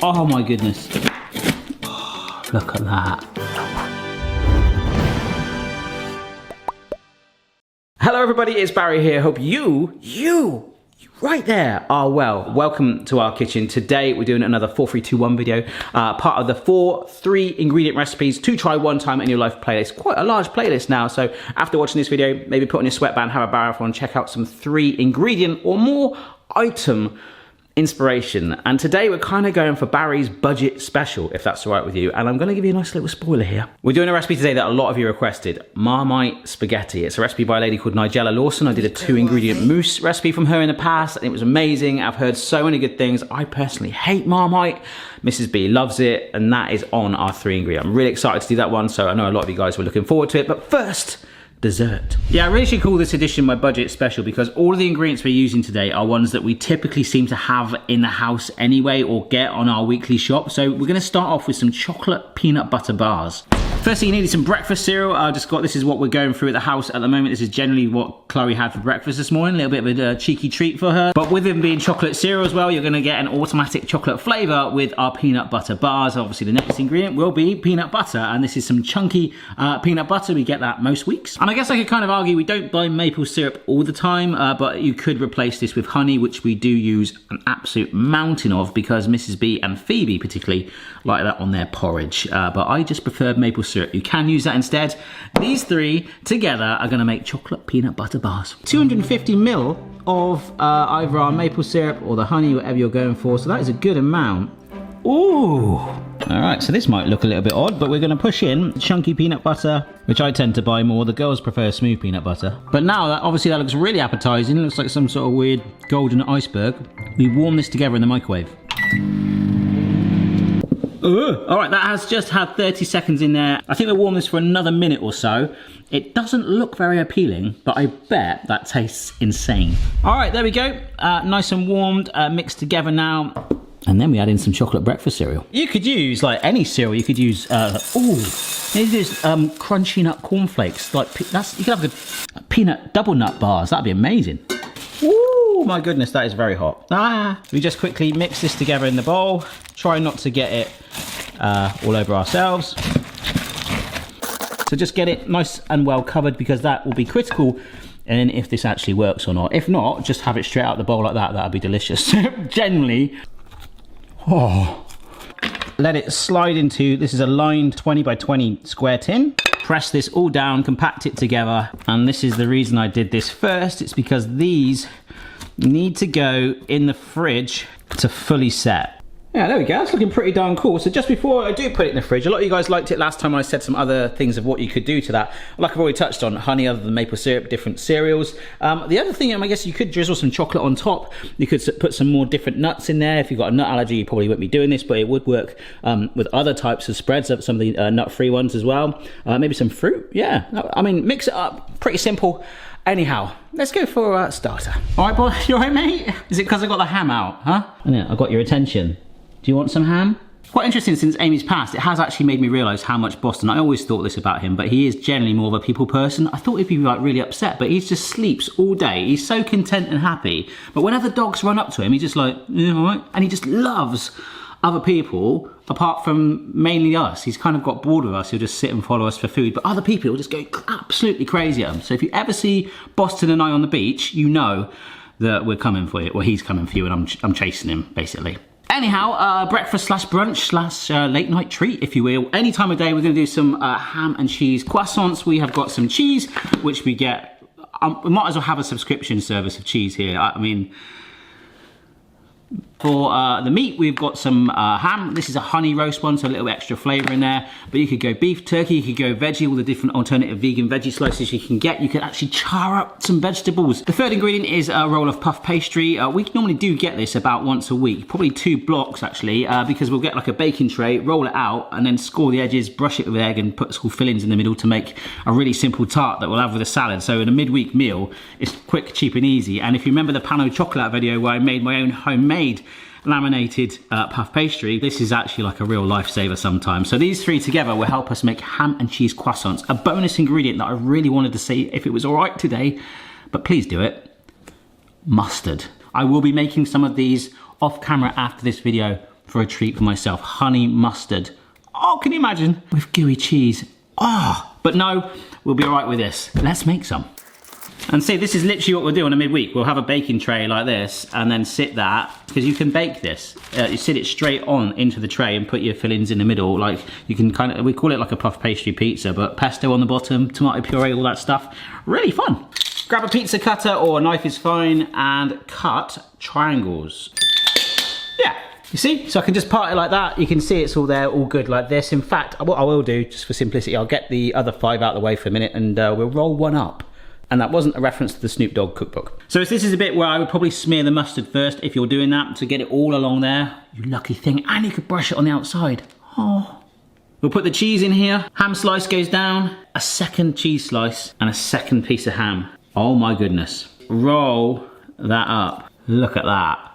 Oh my goodness. Look at that. Hello everybody, it's Barry here. Hope you right there are well. Welcome to our kitchen. Today we're doing another 4-3-2-1 video, part of the 3 ingredient recipes to try one time in your life playlist. Quite a large playlist now, so after watching this video, maybe put on your sweatband, have a marathon, check out some 3 ingredient or more item inspiration. And today we're kind of going for Barry's budget special, if that's all right with you. And I'm going to give you a nice little spoiler here. We're doing a recipe today that a lot of you requested, Marmite spaghetti. It's a recipe by a lady called Nigella Lawson. I did a 2 ingredient mousse recipe from her in the past and it was amazing. I've heard so many good things. I personally hate Marmite. Mrs. B loves it, and that is on our 3 ingredient. I'm really excited to do that one, so I know a lot of you guys were looking forward to it. But first, dessert. Yeah, I really should call this edition my budget special because all of the ingredients we're using today are ones that we typically seem to have in the house anyway or get on our weekly shop. So we're going to start off with some chocolate peanut butter bars. Firstly, you needed some breakfast cereal. This is what we're going through at the house at the moment. This is generally what Chloe had for breakfast this morning. A little bit of a cheeky treat for her. But with them being chocolate cereal as well, you're going to get an automatic chocolate flavour with our peanut butter bars. Obviously, the next ingredient will be peanut butter. And this is some chunky peanut butter. We get that most weeks. And I guess I could kind of argue we don't buy maple syrup all the time, but you could replace this with honey, which we do use an absolute mountain of because Mrs. B and Phoebe particularly like that on their porridge. But I just prefer maple syrup. You can use that instead. These 3 together are going to make chocolate peanut butter bars. 250 ml of either our maple syrup or the honey, whatever you're going for. So that is a good amount. Ooh. All right, so this might look a little bit odd, but we're going to push in chunky peanut butter, which I tend to buy more. The girls prefer smooth peanut butter. But now, obviously, that looks really appetizing. It looks like some sort of weird golden iceberg. We warm this together in the microwave. All right, that has just had 30 seconds in there. I think we'll warm this for another minute or so. It doesn't look very appealing, but I bet that tastes insane. All right, there we go. Nice and warmed, mixed together now. And then we add in some chocolate breakfast cereal. You could use like any cereal. You could use, crunchy nut cornflakes. Like you could have a peanut double nut bars. That'd be amazing. Ooh, my goodness, that is very hot. We just quickly mix this together in the bowl. Try not to get it all over ourselves. So just get it nice and well covered because that will be critical in if this actually works or not. If not, just have it straight out the bowl like that. That'd be delicious. Generally. Oh. Let it slide into, this is a lined 20 by 20 square tin. Press this all down, compact it together. And this is the reason I did this first. It's because these need to go in the fridge to fully set. Yeah, there we go. That's looking pretty darn cool. So just before I do put it in the fridge, a lot of you guys liked it last time I said some other things of what you could do to that. Like I've already touched on, honey other than maple syrup, different cereals. The other thing, I guess you could drizzle some chocolate on top. You could put some more different nuts in there. If you've got a nut allergy, you probably won't be doing this, but it would work with other types of spreads, some of the nut-free ones as well. Maybe some fruit. Yeah, I mean, mix it up. Pretty simple. Anyhow, let's go for a starter. All right, boy, you all right, mate? Is it because I got the ham out, huh? Yeah, I got your attention. Do you want some ham? Quite interesting, since Amy's passed, it has actually made me realise how much Boston, I always thought this about him, but he is generally more of a people person. I thought he'd be like really upset, but he just sleeps all day. He's so content and happy. But whenever dogs run up to him, he's just like, yeah, all right. And he just loves other people, apart from mainly us. He's kind of got bored with us. He'll just sit and follow us for food, but other people will just go absolutely crazy at him. So if you ever see Boston and I on the beach, you know that we're coming for you, or he's coming for you, and I'm chasing him, basically. Anyhow, breakfast slash brunch slash late night treat, if you will. Any time of day, we're going to do some ham and cheese croissants. We have got some cheese, which we get. We might as well have a subscription service of cheese here. I mean, for the meat, we've got some ham. This is a honey roast one, so a little extra flavour in there. But you could go beef, turkey, you could go veggie, all the different alternative vegan veggie slices you can get. You could actually char up some vegetables. The third ingredient is a roll of puff pastry. We normally do get this about once a week, probably 2 blocks actually, because we'll get like a baking tray, roll it out, and then score the edges, brush it with egg, and put some fillings in the middle to make a really simple tart that we'll have with a salad. So in a midweek meal, it's quick, cheap, and easy. And if you remember the pan au chocolat video where I made my own homemade laminated puff pastry, this is actually like a real lifesaver sometimes. So these 3 together will help us make ham and cheese croissants, a bonus ingredient that I really wanted to see if it was all right today, but please do it. Mustard. I will be making some of these off camera after this video for a treat for myself. Honey mustard. Oh, can you imagine? With gooey cheese. Oh, but no, we'll be all right with this. Let's make some. And see, this is literally what we'll do on a midweek. We'll have a baking tray like this and then sit that, because you can bake this. You sit it straight on into the tray and put your fillings in the middle. Like you can kind of, we call it like a puff pastry pizza, but pesto on the bottom, tomato puree, all that stuff. Really fun. Grab a pizza cutter or a knife is fine and cut triangles. Yeah. You see, so I can just part it like that. You can see it's all there, all good like this. In fact, what I will do, just for simplicity, I'll get the other 5 out of the way for a minute and we'll roll one up. And that wasn't a reference to the Snoop Dogg cookbook. So this is a bit where I would probably smear the mustard first if you're doing that, to get it all along there. You lucky thing, and you could brush it on the outside. Oh. We'll put the cheese in here. Ham slice goes down, a second cheese slice, and a second piece of ham. Oh my goodness. Roll that up. Look at that.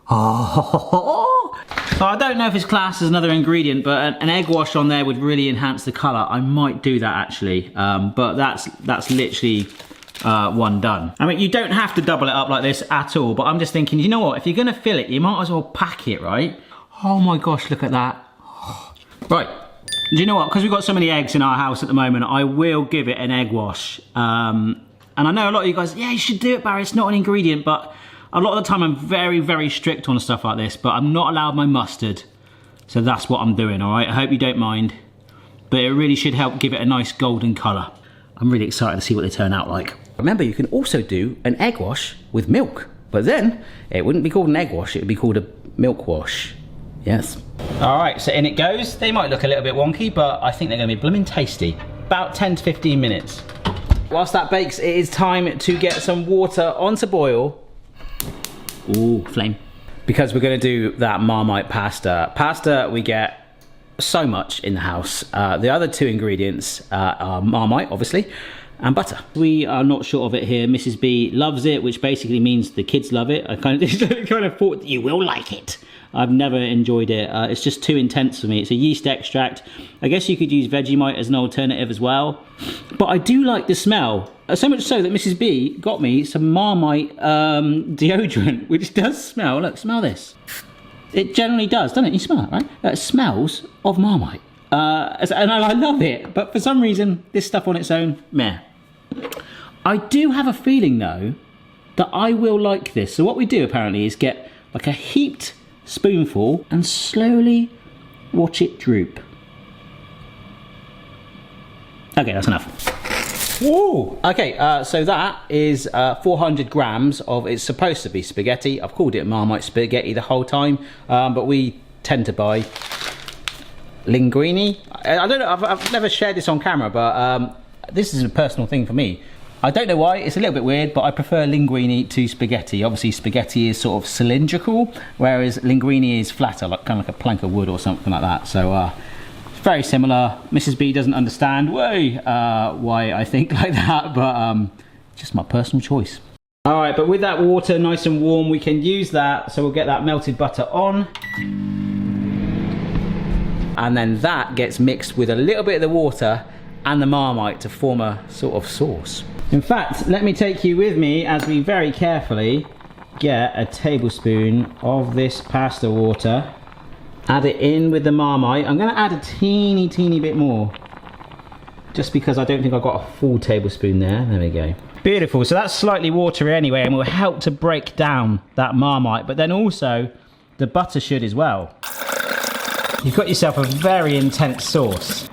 Oh, so I don't know if it's classed as another ingredient, but an egg wash on there would really enhance the colour. I might do that actually, but that's literally one done. I mean, you don't have to double it up like this at all, but I'm just thinking, you know what, if you're gonna fill it, you might as well pack it, right? Oh my gosh, look at that. Right, do you know what, because we've got so many eggs in our house at the moment, I will give it an egg wash. And I know a lot of you guys, yeah, you should do it, Barry, it's not an ingredient, but a lot of the time I'm very, very strict on stuff like this, but I'm not allowed my mustard. So that's what I'm doing, all right? I hope you don't mind, but it really should help give it a nice golden colour. I'm really excited to see what they turn out like. Remember, you can also do an egg wash with milk, but then it wouldn't be called an egg wash, it would be called a milk wash. Yes. All right, so in it goes. They might look a little bit wonky, but I think they're gonna be blooming tasty. About 10 to 15 minutes. Whilst that bakes, it is time to get some water onto boil. Ooh, flame. Because we're gonna do that Marmite pasta. Pasta, we get so much in the house. The other 2 ingredients are Marmite, obviously, and butter. We are not short of it here. Mrs. B loves it, which basically means the kids love it. I kind of thought you will like it. I've never enjoyed it. It's just too intense for me. It's a yeast extract. I guess you could use Vegemite as an alternative as well. But I do like the smell. So much so that Mrs. B got me some Marmite deodorant, which does smell. Look, smell this. It generally does, doesn't it? You smell it, right? It smells of Marmite. And I love it. But for some reason, this stuff on its own, meh. I do have a feeling, though, that I will like this. So what we do, apparently, is get like a heaped spoonful and slowly watch it droop. Okay, that's enough. Whoa! Okay, so that is 400 grams of, it's supposed to be spaghetti. I've called it Marmite spaghetti the whole time, but we tend to buy linguine. I don't know, I've never shared this on camera, but this is a personal thing for me. I don't know why, it's a little bit weird, but I prefer linguine to spaghetti. Obviously spaghetti is sort of cylindrical, whereas linguine is flatter, like kind of like a plank of wood or something like that. So it's very similar. Mrs. B doesn't understand why I think like that, but just my personal choice. All right, but with that water nice and warm, we can use that. So we'll get that melted butter on. And then that gets mixed with a little bit of the water and the Marmite to form a sort of sauce. In fact, let me take you with me as we very carefully get a tablespoon of this pasta water, add it in with the Marmite. I'm going to add a teeny bit more, just because I don't think I've got a full tablespoon there. There we go. Beautiful, so that's slightly watery anyway and will help to break down that Marmite, but then also the butter should as well. You've got yourself a very intense sauce.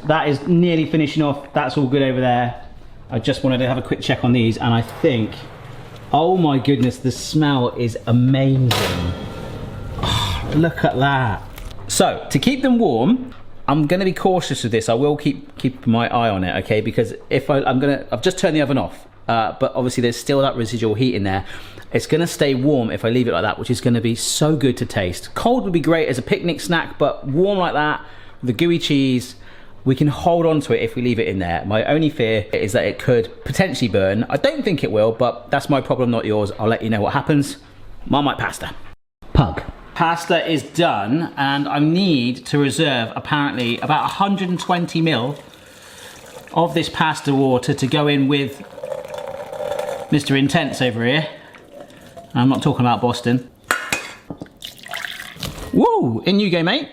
That is nearly finishing off, that's all good over there. I just wanted to have a quick check on these and I think, oh my goodness, the smell is amazing. Oh, look at that. So, to keep them warm, I'm gonna be cautious with this. I will keep my eye on it, okay? Because if I've just turned the oven off, but obviously there's still that residual heat in there. It's gonna stay warm if I leave it like that, which is gonna be so good to taste. Cold would be great as a picnic snack, but warm like that, with the gooey cheese, we can hold on to it if we leave it in there. My only fear is that it could potentially burn. I don't think it will, but that's my problem, not yours. I'll let you know what happens. Marmite pasta. Pug. Pasta is done, and I need to reserve apparently about 120 ml of this pasta water to go in with Mr. Intense over here. I'm not talking about Boston. Woo, in you go, mate.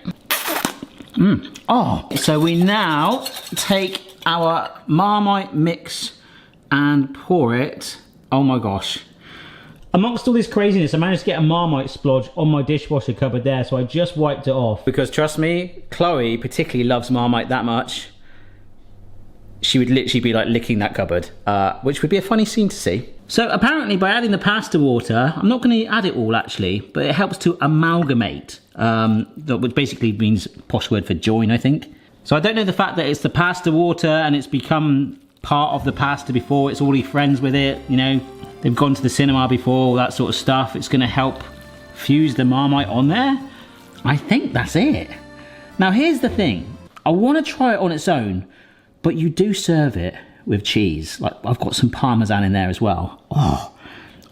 Oh, so we now take our Marmite mix and pour it. Oh my gosh. Amongst all this craziness, I managed to get a Marmite splodge on my dishwasher cupboard there, so I just wiped it off. Because trust me, Chloe particularly loves Marmite that much. She would literally be like licking that cupboard, which would be a funny scene to see. So apparently by adding the pasta water, I'm not going to add it all actually, but it helps to amalgamate, which basically means posh word for join, I think. So I don't know the fact that it's the pasta water and it's become part of the pasta before, it's already friends with it, you know, they've gone to the cinema before, all that sort of stuff. It's going to help fuse the Marmite on there. I think that's it. Now here's the thing, I want to try it on its own, but you do serve it with cheese. Like I've got some Parmesan in there as well. Oh,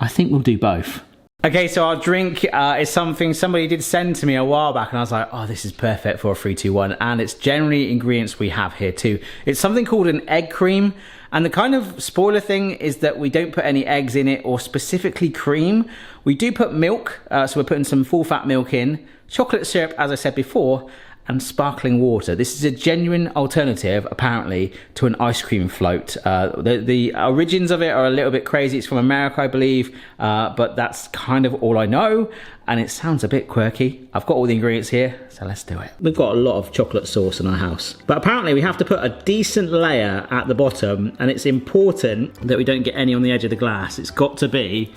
I think we'll do both. Okay, so our drink is something somebody did send to me a while back and I was like, oh, this is perfect for a 3, 2, 1. And it's generally ingredients we have here too. It's something called an egg cream. And the kind of spoiler thing is that we don't put any eggs in it or specifically cream. We do put milk, so we're putting some full fat milk in, chocolate syrup, as I said before, and sparkling water. This is a genuine alternative, apparently, to an ice cream float. The origins of it are a little bit crazy. It's from America, I believe, but that's kind of all I know, and it sounds a bit quirky. I've got all the ingredients here, so let's do it. We've got a lot of chocolate sauce in our house, but apparently we have to put a decent layer at the bottom, and it's important that we don't get any on the edge of the glass. It's got to be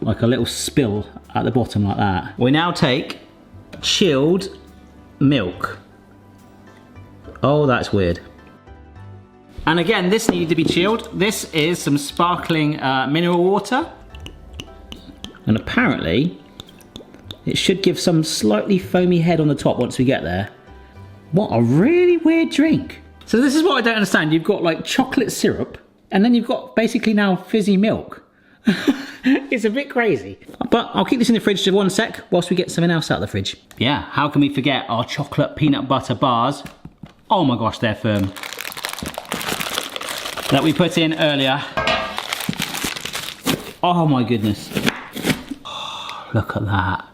like a little spill at the bottom like that. We now take chilled milk. Oh, that's weird. And again, this needed to be chilled. This is some sparkling mineral water. And apparently, it should give some slightly foamy head on the top once we get there. What a really weird drink. So this is what I don't understand. You've got like chocolate syrup, and then you've got basically now fizzy milk. It's a bit crazy. But I'll keep this in the fridge for 1 sec whilst we get something else out of the fridge. Yeah, how can we forget our chocolate peanut butter bars? Oh my gosh, they're firm. That we put in earlier. Oh my goodness. Oh, look at that.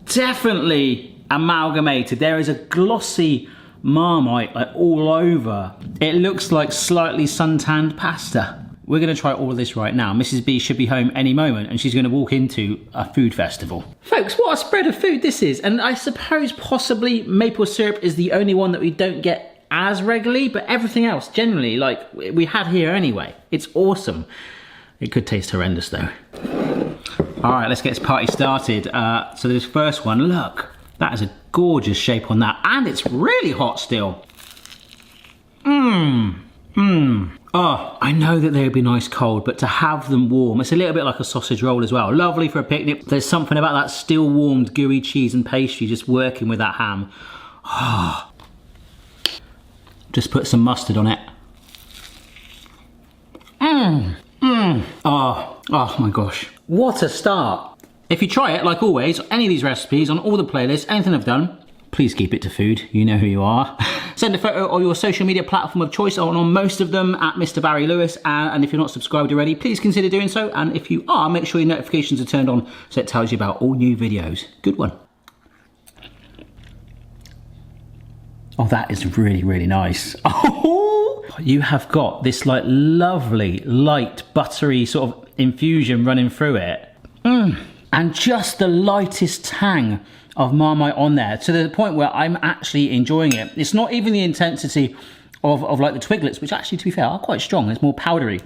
Definitely amalgamated. There is a glossy Marmite like all over. It looks like slightly suntanned pasta. We're going to try all of this right now. Mrs. B should be home any moment and she's going to walk into a food festival. Folks, what a spread of food this is. And I suppose possibly maple syrup is the only one that we don't get as regularly, but everything else generally, like we have here anyway. It's awesome. It could taste horrendous though. All right, let's get this party started. So this first one, look, that is a gorgeous shape on that. And it's really hot still. Oh, I know that they would be nice cold, but to have them warm, it's a little bit like a sausage roll as well. Lovely for a picnic. There's something about that still warmed gooey cheese and pastry just working with that ham. Oh. Just put some mustard on it. Oh my gosh. What a start. If you try it, like always, any of these recipes on all the playlists, anything I've done, please keep it to food. You know who you are. Send a photo or your social media platform of choice on most of them at Mr. Barry Lewis. And if you're not subscribed already, please consider doing so. And if you are, make sure your notifications are turned on so it tells you about all new videos. Good one. Oh, that is really, really nice. Oh, you have got this like lovely, light, buttery sort of infusion running through it. And just the lightest tang of Marmite on there to the point where I'm actually enjoying it. It's not even the intensity of like the Twiglets, which actually, to be fair, are quite strong. It's more powdery,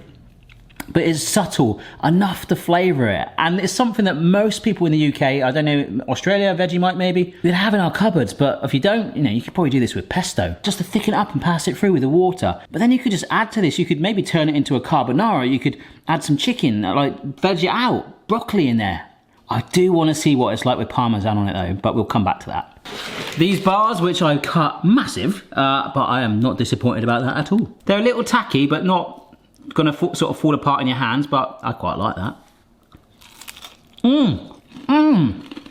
but it's subtle enough to flavour it. And it's something that most people in the UK, I don't know, Australia, Vegemite maybe, we'd have in our cupboards. But if you don't, you know, you could probably do this with pesto, just to thicken it up and pass it through with the water. But then you could just add to this. You could maybe turn it into a carbonara. You could add some chicken, like veg it out, broccoli in there. I do want to see what it's like with Parmesan on it though, but we'll come back to that. These bars, which I cut massive, but I am not disappointed about that at all. They're a little tacky, but not gonna sort of fall apart in your hands, but I quite like that.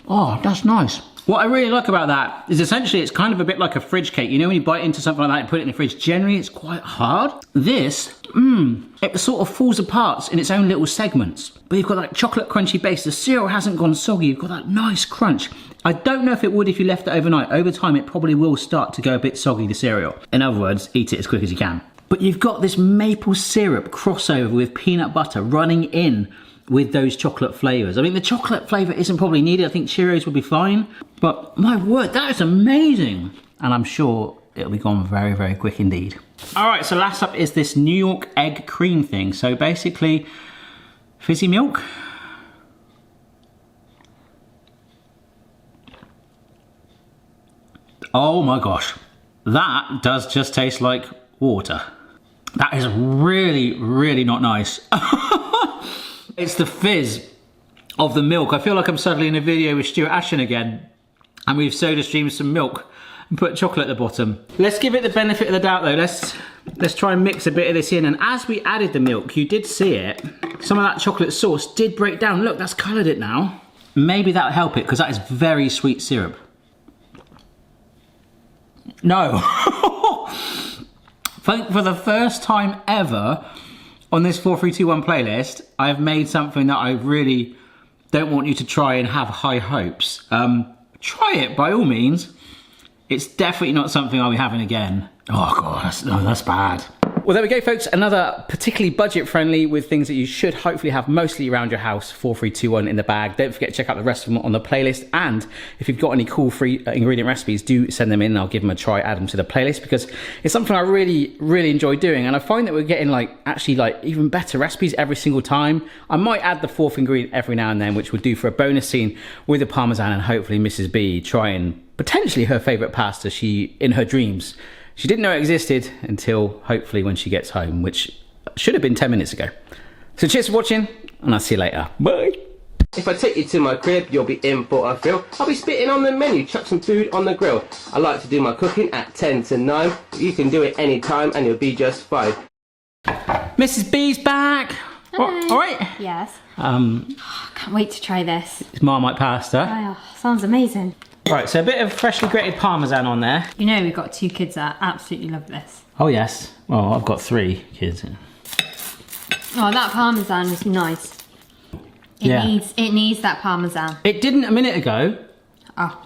Oh, that's nice. What I really like about that is essentially it's kind of a bit like a fridge cake. You know when you bite into something like that and put it in the fridge, generally it's quite hard. This, it sort of falls apart in its own little segments. But you've got that chocolate crunchy base. The cereal hasn't gone soggy. You've got that nice crunch. I don't know if it would if you left it overnight. Over time, it probably will start to go a bit soggy, the cereal. In other words, eat it as quick as you can. But you've got this maple syrup crossover with peanut butter running in with those chocolate flavours. I mean, the chocolate flavour isn't probably needed. I think Cheerios would be fine. But my word, that is amazing. And I'm sure it'll be gone very, very quick indeed. All right, so last up is this New York egg cream thing. So basically, fizzy milk. Oh my gosh, that does just taste like water. That is really, really not nice. It's the fizz of the milk. I feel like I'm suddenly in a video with Stuart Ashton again, and we've soda streamed some milk and put chocolate at the bottom. Let's give it the benefit of the doubt though. Let's try and mix a bit of this in. And as we added the milk, you did see it. Some of that chocolate sauce did break down. Look, that's coloured it now. Maybe that'll help it, because that is very sweet syrup. No. For the first time ever on this 4321 playlist, I've made something that I really don't want you to try and have high hopes. Try it by all means. It's definitely not something I'll be having again. Oh god, that's bad. Well, there we go, folks. Another particularly budget-friendly with things that you should hopefully have mostly around your house. 4321 in the bag. Don't forget to check out the rest of them on the playlist. And if you've got any cool free ingredient recipes, do send them in and I'll give them a try, add them to the playlist, because it's something I really, really enjoy doing. And I find that we're getting actually even better recipes every single time. I might add the fourth ingredient every now and then, which we'll do for a bonus scene with the Parmesan, and hopefully Mrs. B trying potentially her favourite pasta in her dreams. She didn't know it existed until hopefully when she gets home, which should have been 10 minutes ago. So cheers for watching, and I'll see you later. Bye. If I take you to my crib, you'll be in for a thrill. I'll be spitting on the menu, chuck some food on the grill. I like to do my cooking at 10 to 9. You can do it anytime and you'll be just fine. Mrs. B's back. Hi. All right. Yes. Can't wait to try this. It's Marmite pasta. Oh, sounds amazing. Right, so a bit of freshly grated Parmesan on there. You know we've got 2 kids that absolutely love this. Oh yes. Well, I've got 3 kids. Oh, that Parmesan is nice. It needs that Parmesan. It didn't a minute ago. Oh.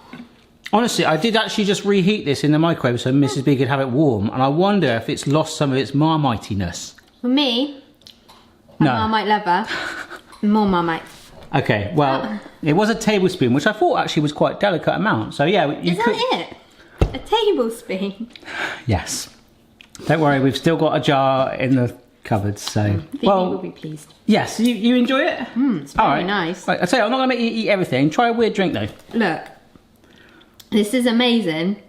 Honestly, I did actually just reheat this in the microwave so Mrs. B could have it warm, and I wonder if it's lost some of its Marmite-ness. For me, a Marmite lover, more Marmite. Okay, well, it was a tablespoon, which I thought actually was quite a delicate amount. So yeah, you could... Is that it? A tablespoon? Yes. Don't worry, we've still got a jar in the cupboard, so... Phoebe will be pleased. Yes, you enjoy it? It's very nice. Right, I tell you, I'm not going to make you eat everything. Try a weird drink though. Look, this is amazing,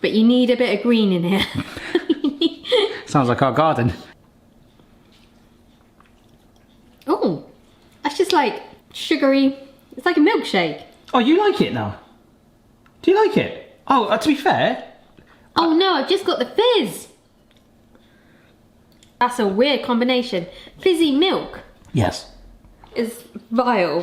but you need a bit of green in here. Sounds like our garden. Oh, that's just like sugary. It's like a milkshake. Oh, you like it now? Do you like it? Oh, to be fair... Oh no, I've just got the fizz. That's a weird combination. Fizzy milk Yes. is vile.